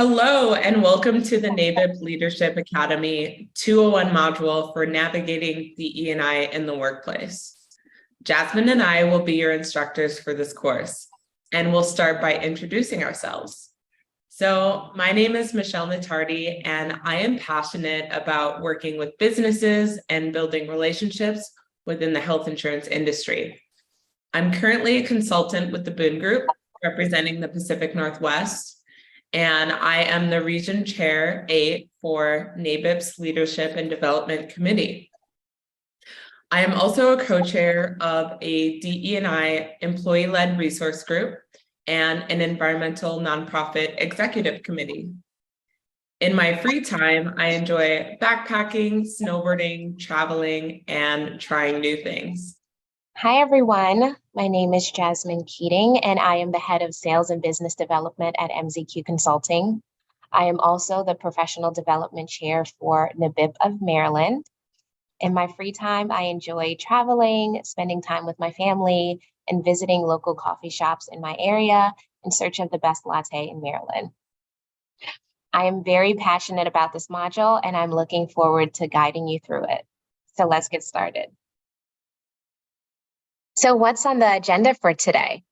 Hello, and welcome to the NABIP Leadership Academy 201 module for navigating DE&I in the workplace. Jasmine and I will be your instructors for this course, and we'll start by introducing ourselves. So my name is Michelle Natardi, and I am passionate about working with businesses and building relationships within the health insurance industry. I'm currently a consultant with the Boone Group, representing the Pacific Northwest, and I am the Region Chair 8 for NABIP's Leadership and Development Committee. I am also a co-chair of a DE&I employee-led resource group and an environmental nonprofit executive committee. In my free time, I enjoy backpacking, snowboarding, traveling, and trying new things. Hi, everyone. My name is Jasmine Keating, and I am the head of sales and business development at MZQ Consulting. I am also the professional development chair for NABIP of Maryland. In my free time, I enjoy traveling, spending time with my family, and visiting local coffee shops in my area in search of the best latte in Maryland. I am very passionate about this module, and I'm looking forward to guiding you through it. So let's get started. So what's on the agenda for today?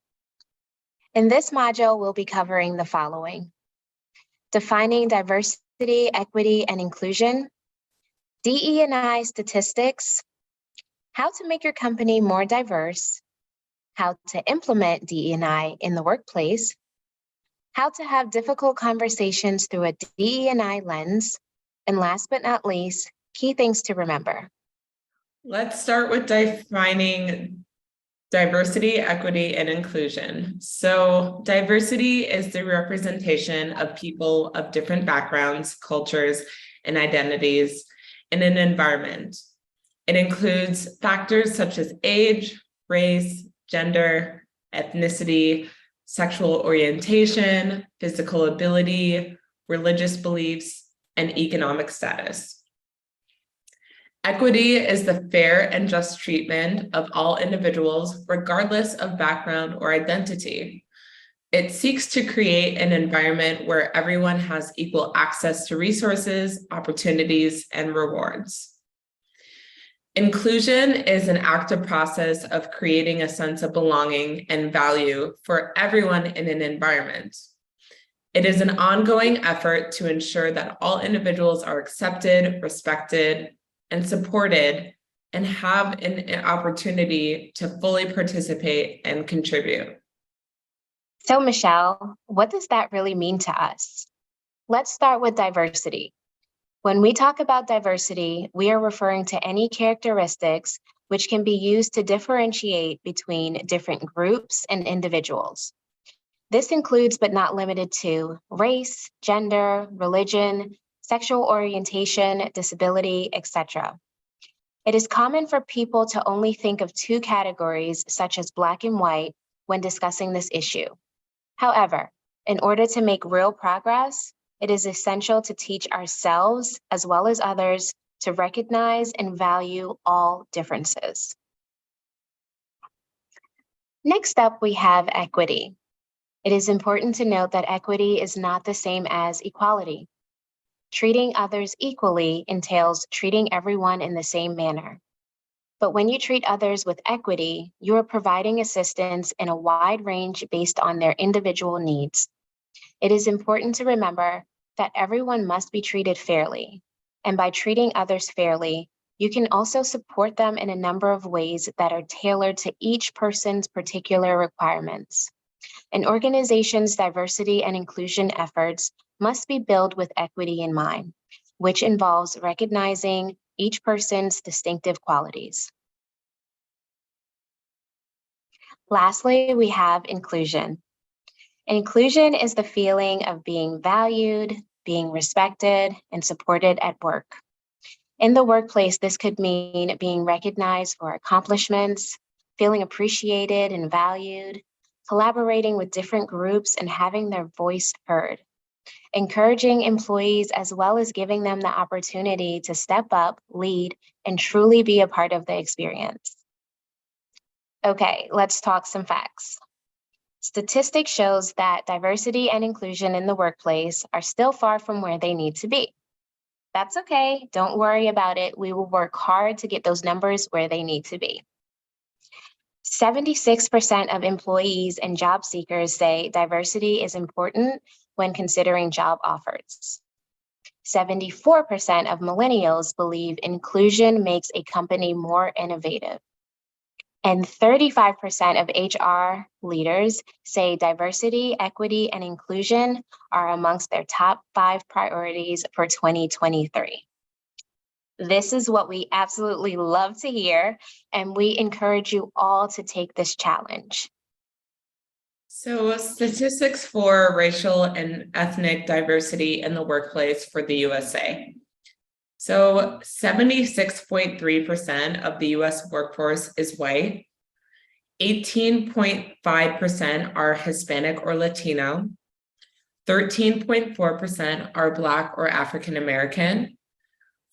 In this module, we'll be covering the following: defining diversity, equity, and inclusion, DE&I statistics, how to make your company more diverse, how to implement DE&I in the workplace, how to have difficult conversations through a DE&I lens, and last but not least, key things to remember. Let's start with defining diversity, equity, and inclusion. So diversity is the representation of people of different backgrounds, cultures, and identities in an environment. It includes factors such as age, race, gender, ethnicity, sexual orientation, physical ability, religious beliefs, and economic status. Equity is the fair and just treatment of all individuals, regardless of background or identity. It seeks to create an environment where everyone has equal access to resources, opportunities, and rewards. Inclusion is an active process of creating a sense of belonging and value for everyone in an environment. It is an ongoing effort to ensure that all individuals are accepted, respected, and supported, and have an opportunity to fully participate and contribute. So Michelle, what does that really mean to us? Let's start with diversity. When we talk about diversity, we are referring to any characteristics which can be used to differentiate between different groups and individuals. This includes, but not limited to, race, gender, religion, sexual orientation, disability, etc. It is common for people to only think of two categories, such as Black and white, when discussing this issue. However, in order to make real progress, it is essential to teach ourselves, as well as others, to recognize and value all differences. Next up, we have equity. It is important to note that equity is not the same as equality. Treating others equally entails treating everyone in the same manner. But when you treat others with equity, you are providing assistance in a wide range based on their individual needs. It is important to remember that everyone must be treated fairly. And by treating others fairly, you can also support them in a number of ways that are tailored to each person's particular requirements. An organization's diversity and inclusion efforts must be built with equity in mind, which involves recognizing each person's distinctive qualities. Lastly, we have inclusion. Inclusion is the feeling of being valued, being respected, and supported at work. In the workplace, this could mean being recognized for accomplishments, feeling appreciated and valued, collaborating with different groups and having their voice heard, encouraging employees as well as giving them the opportunity to step up, lead, and truly be a part of the experience. Okay, let's talk some facts. Statistics shows that diversity and inclusion in the workplace are still far from where they need to be. That's okay, don't worry about it. We will work hard to get those numbers where they need to be. 76% of employees and job seekers say diversity is important when considering job offers. 74% of millennials believe inclusion makes a company more innovative. And 35% of HR leaders say diversity, equity, and inclusion are amongst their top 5 priorities for 2023. This is what we absolutely love to hear, and we encourage you all to take this challenge. So statistics for racial and ethnic diversity in the workplace for the USA. So 76.3% of the US workforce is white, 18.5% are Hispanic or Latino, 13.4% are Black or African American,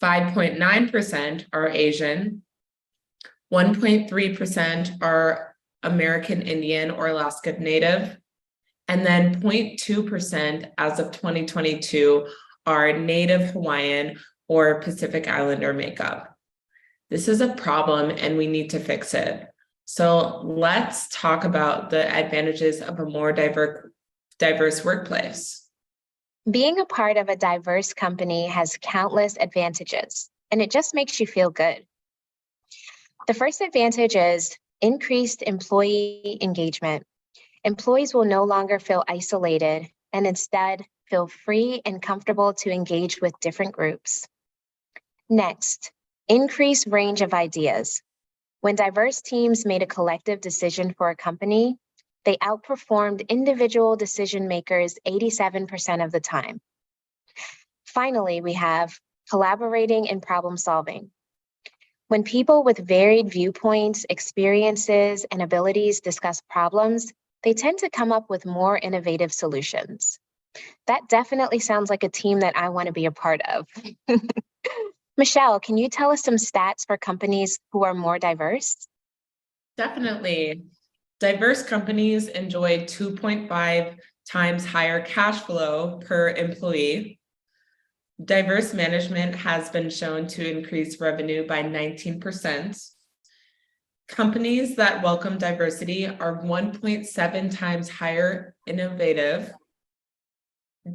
5.9% are Asian, 1.3% are American Indian or Alaska Native, and then 0.2% as of 2022 are Native Hawaiian or Pacific Islander makeup. This is a problem and we need to fix it. So let's talk about the advantages of a more diverse workplace. Being a part of a diverse company has countless advantages, and it just makes you feel good. The first advantage is increased employee engagement. Employees will no longer feel isolated and instead feel free and comfortable to engage with different groups. Next, increased range of ideas. When diverse teams made a collective decision for a company, they outperformed individual decision makers 87% of the time. Finally, we have collaborating and problem solving. When people with varied viewpoints, experiences, and abilities discuss problems, they tend to come up with more innovative solutions. That definitely sounds like a team that I want to be a part of. Michelle, can you tell us some stats for companies who are more diverse? Definitely. Diverse companies enjoy 2.5 times higher cash flow per employee. Diverse management has been shown to increase revenue by 19%. Companies that welcome diversity are 1.7 times higher innovative.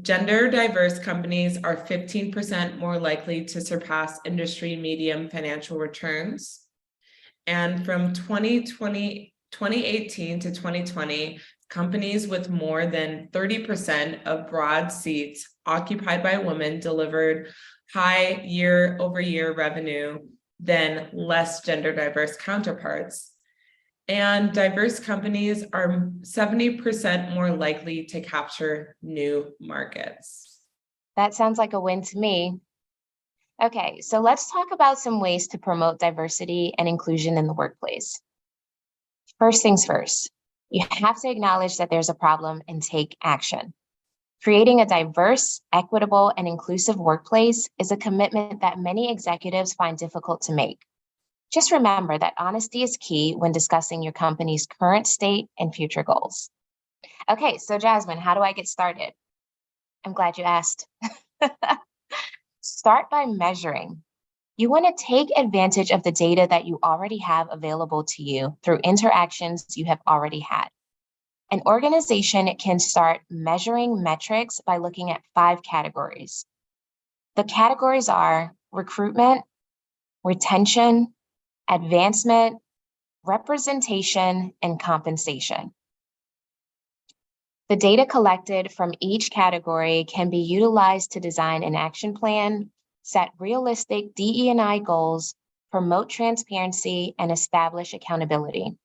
Gender diverse companies are 15% more likely to surpass industry median financial returns. And from 2018 to 2020, companies with more than 30% of broad seats occupied by women delivered high year-over-year revenue than less gender diverse counterparts. And diverse companies are 70% more likely to capture new markets. That sounds like a win to me. Okay, so let's talk about some ways to promote diversity and inclusion in the workplace. First things first, you have to acknowledge that there's a problem and take action. Creating a diverse, equitable, and inclusive workplace is a commitment that many executives find difficult to make. Just remember that honesty is key when discussing your company's current state and future goals. Okay, so Jasmine, how do I get started? I'm glad you asked. Start by measuring. You want to take advantage of the data that you already have available to you through interactions you have already had. An organization can start measuring metrics by looking at 5 categories. The categories are recruitment, retention, advancement, representation, and compensation. The data collected from each category can be utilized to design an action plan, set realistic DE&I goals, promote transparency, and establish accountability.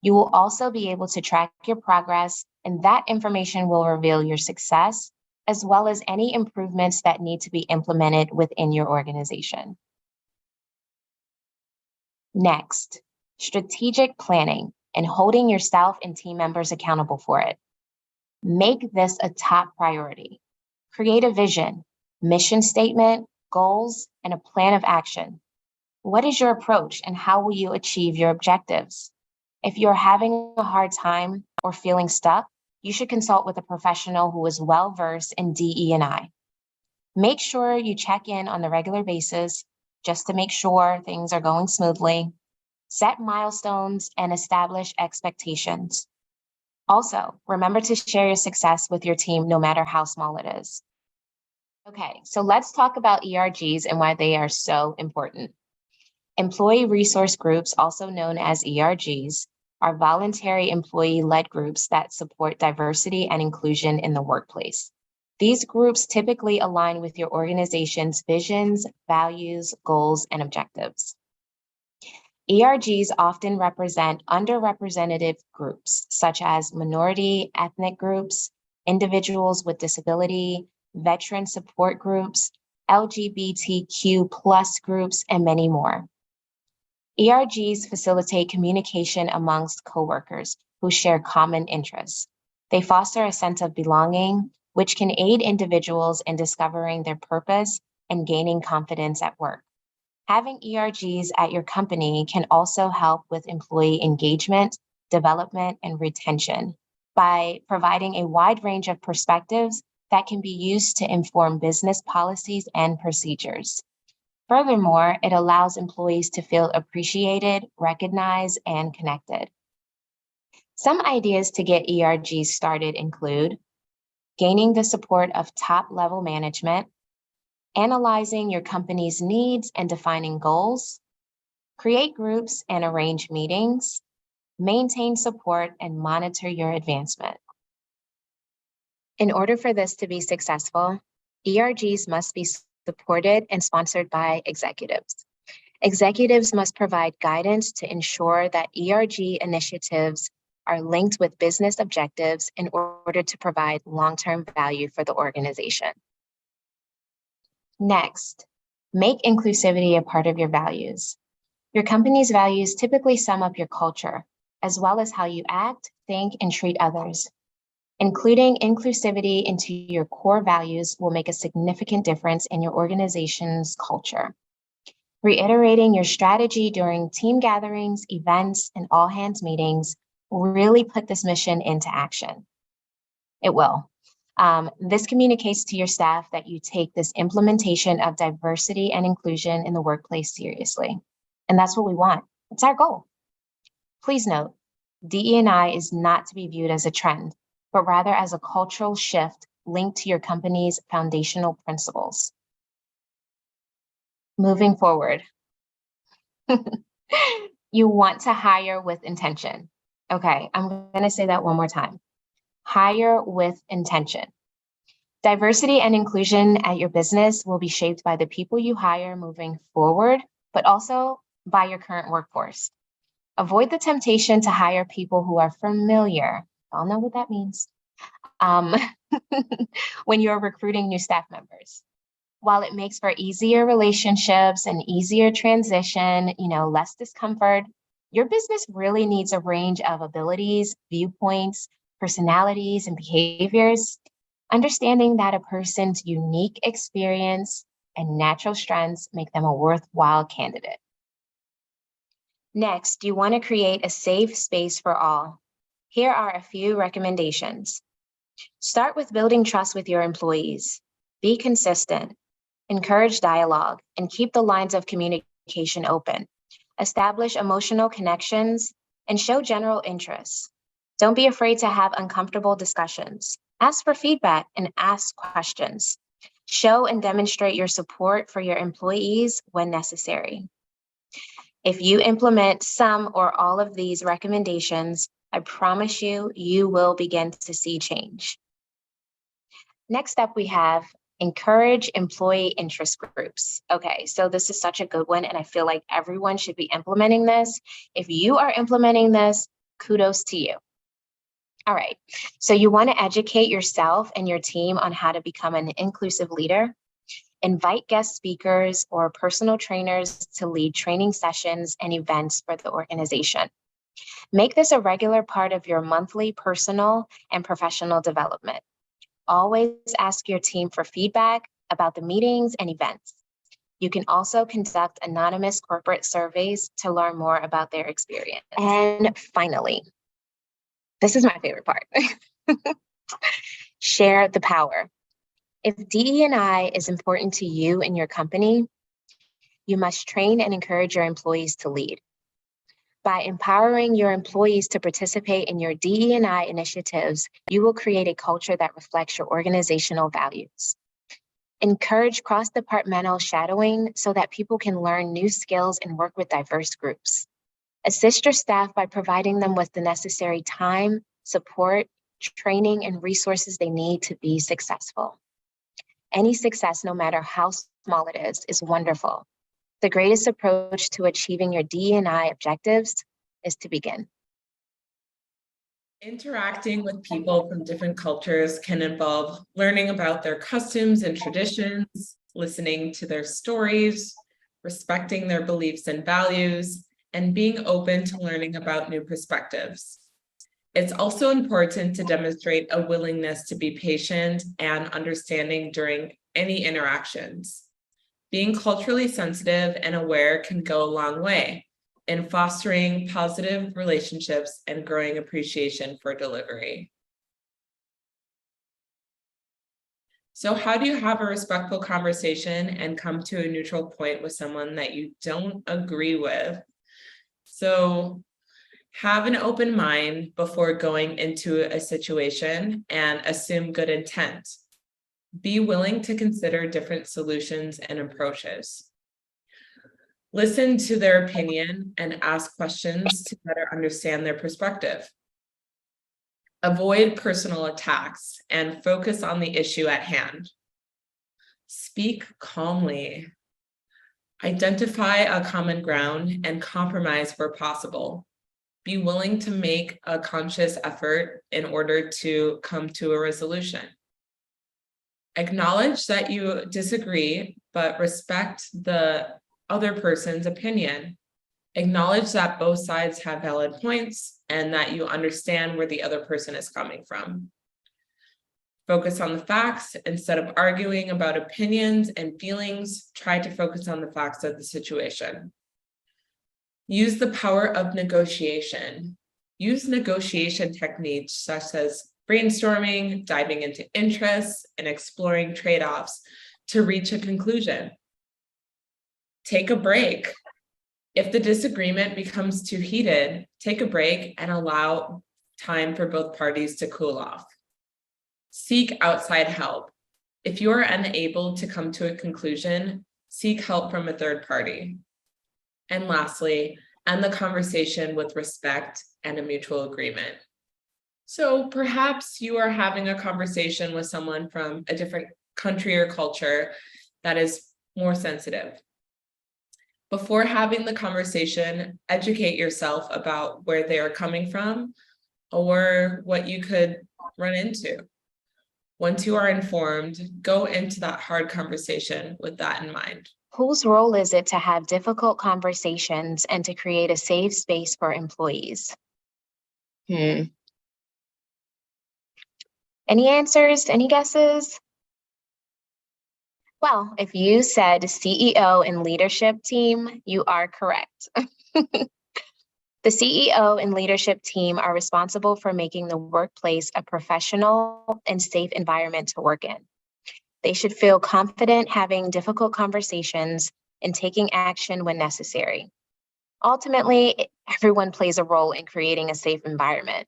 You will also be able to track your progress, and that information will reveal your success, as well as any improvements that need to be implemented within your organization. Next, strategic planning and holding yourself and team members accountable for it. Make this a top priority. Create a vision, mission statement, goals, and a plan of action. What is your approach and how will you achieve your objectives? If you're having a hard time or feeling stuck, you should consult with a professional who is well-versed in DE&I. Make sure you check in on a regular basis just to make sure things are going smoothly. Set milestones and establish expectations. Also, remember to share your success with your team, no matter how small it is. Okay, so let's talk about ERGs and why they are so important. Employee resource groups, also known as ERGs, are voluntary employee-led groups that support diversity and inclusion in the workplace. These groups typically align with your organization's visions, values, goals, and objectives. ERGs often represent underrepresented groups, such as minority ethnic groups, individuals with disability, veteran support groups, LGBTQ+ groups, and many more. ERGs facilitate communication amongst coworkers who share common interests. They foster a sense of belonging, which can aid individuals in discovering their purpose and gaining confidence at work. Having ERGs at your company can also help with employee engagement, development, and retention by providing a wide range of perspectives that can be used to inform business policies and procedures. Furthermore, it allows employees to feel appreciated, recognized, and connected. Some ideas to get ERGs started include gaining the support of top-level management, analyzing your company's needs and defining goals, create groups and arrange meetings, maintain support, and monitor your advancement. In order for this to be successful, ERGs must be supported and sponsored by executives. Executives must provide guidance to ensure that ERG initiatives are linked with business objectives in order to provide long-term value for the organization. Next, make inclusivity a part of your values. Your company's values typically sum up your culture, as well as how you act, think, and treat others. Including inclusivity into your core values will make a significant difference in your organization's culture. Reiterating your strategy during team gatherings, events, and all-hands meetings will really put this mission into action. It will. This communicates to your staff that you take this implementation of diversity and inclusion in the workplace seriously. And that's what we want. It's our goal. Please note, DE&I is not to be viewed as a trend, but rather as a cultural shift linked to your company's foundational principles. Moving forward, you want to hire with intention. Okay, I'm going to say that one more time. Hire with intention. Diversity and inclusion at your business will be shaped by the people you hire moving forward, but also by your current workforce. Avoid the temptation to hire people who are familiar. Y'all know what that means. When you're recruiting new staff members. While it makes for easier relationships and easier transition, less discomfort, your business really needs a range of abilities, viewpoints, personalities, and behaviors. Understanding that a person's unique experience and natural strengths make them a worthwhile candidate. Next, you want to create a safe space for all. Here are a few recommendations. Start with building trust with your employees. Be consistent. Encourage dialogue and keep the lines of communication open. Establish emotional connections and show general interest. Don't be afraid to have uncomfortable discussions. Ask for feedback and ask questions. Show and demonstrate your support for your employees when necessary. If you implement some or all of these recommendations, I promise you, you will begin to see change. Next up, we have encourage employee interest groups. Okay, so this is such a good one, and I feel like everyone should be implementing this. If you are implementing this, kudos to you. All right, so you want to educate yourself and your team on how to become an inclusive leader. Invite guest speakers or personal trainers to lead training sessions and events for the organization. Make this a regular part of your monthly personal and professional development. Always ask your team for feedback about the meetings and events. You can also conduct anonymous corporate surveys to learn more about their experience. And finally, this is my favorite part. Share the power. If DE&I is important to you and your company, you must train and encourage your employees to lead. By empowering your employees to participate in your DE&I initiatives, you will create a culture that reflects your organizational values. Encourage cross-departmental shadowing so that people can learn new skills and work with diverse groups. Assist your staff by providing them with the necessary time, support, training, and resources they need to be successful. Any success, no matter how small it is wonderful. The greatest approach to achieving your DE&I objectives is to begin. Interacting with people from different cultures can involve learning about their customs and traditions, listening to their stories, respecting their beliefs and values, and being open to learning about new perspectives. It's also important to demonstrate a willingness to be patient and understanding during any interactions. Being culturally sensitive and aware can go a long way in fostering positive relationships and growing appreciation for delivery. So how do you have a respectful conversation and come to a neutral point with someone that you don't agree with? So have an open mind before going into a situation and assume good intent. Be willing to consider different solutions and approaches. Listen to their opinion and ask questions to better understand their perspective. Avoid personal attacks and focus on the issue at hand. Speak calmly. Identify a common ground and compromise where possible. Be willing to make a conscious effort in order to come to a resolution. Acknowledge that you disagree, but respect the other person's opinion. Acknowledge that both sides have valid points and that you understand where the other person is coming from. Focus on the facts instead of arguing about opinions and feelings. Try to focus on the facts of the situation. Use the power of negotiation. Use negotiation techniques such as brainstorming, diving into interests, and exploring trade-offs to reach a conclusion. Take a break. If the disagreement becomes too heated, take a break and allow time for both parties to cool off. Seek outside help. If you are unable to come to a conclusion, seek help from a third party. And lastly, end the conversation with respect and a mutual agreement. So perhaps you are having a conversation with someone from a different country or culture that is more sensitive. Before having the conversation, educate yourself about where they are coming from or what you could run into. Once you are informed, go into that hard conversation with that in mind. Whose role is it to have difficult conversations and to create a safe space for employees? Any answers? Any guesses? Well, if you said CEO and leadership team, you are correct. The CEO and leadership team are responsible for making the workplace a professional and safe environment to work in. They should feel confident having difficult conversations and taking action when necessary. Ultimately, everyone plays a role in creating a safe environment.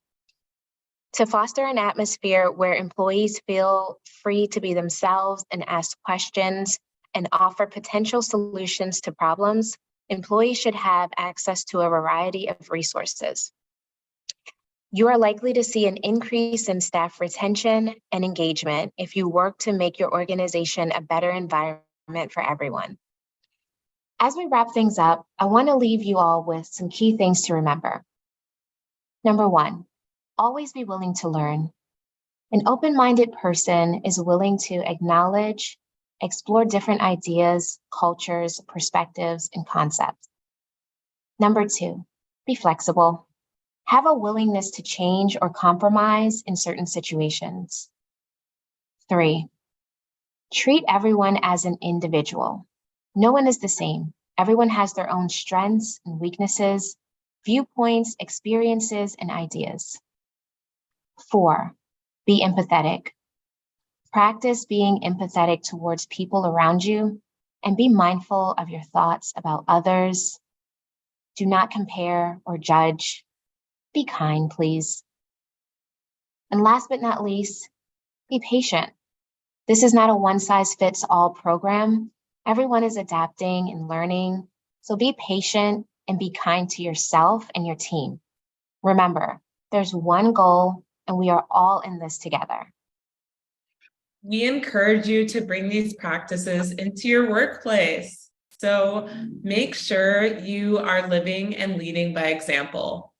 To foster an atmosphere where employees feel free to be themselves and ask questions and offer potential solutions to problems, employees should have access to a variety of resources. You are likely to see an increase in staff retention and engagement if you work to make your organization a better environment for everyone. As we wrap things up, I want to leave you all with some key things to remember. Number one, always be willing to learn. An open-minded person is willing to acknowledge, explore different ideas, cultures, perspectives, and concepts. Number two, be flexible. Have a willingness to change or compromise in certain situations. 3, treat everyone as an individual. No one is the same. Everyone has their own strengths and weaknesses, viewpoints, experiences, and ideas. 4, Be empathetic. Practice being empathetic towards people around you and be mindful of your thoughts about others. Do not compare or judge. Be kind, please. And last but not least, be patient. This is not a one-size-fits-all program. Everyone is adapting and learning, so be patient and be kind to yourself and your team. Remember, there's one goal and we are all in this together. We encourage you to bring these practices into your workplace. So make sure you are living and leading by example.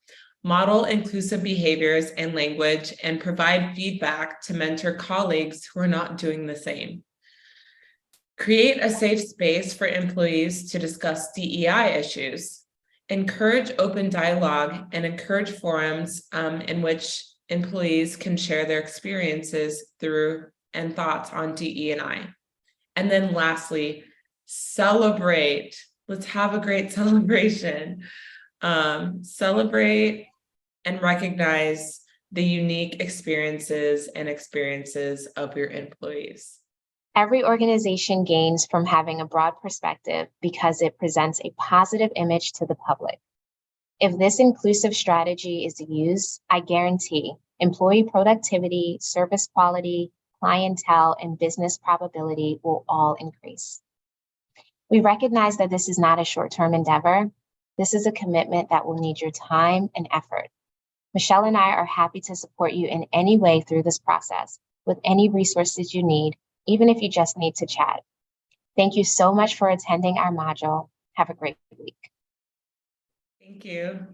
Model inclusive behaviors and language and provide feedback to mentor colleagues who are not doing the same. Create a safe space for employees to discuss DEI issues. Encourage open dialogue and encourage forums in which employees can share their experiences through and thoughts on DE&I. And then lastly, celebrate. Let's have a great celebration. Celebrate and recognize the unique experiences of your employees. Every organization gains from having a broad perspective because it presents a positive image to the public. If this inclusive strategy is used, I guarantee employee productivity, service quality, clientele, and business probability will all increase. We recognize that this is not a short-term endeavor. This is a commitment that will need your time and effort. Michelle and I are happy to support you in any way through this process with any resources you need, even if you just need to chat. Thank you so much for attending our module. Have a great week. Thank you.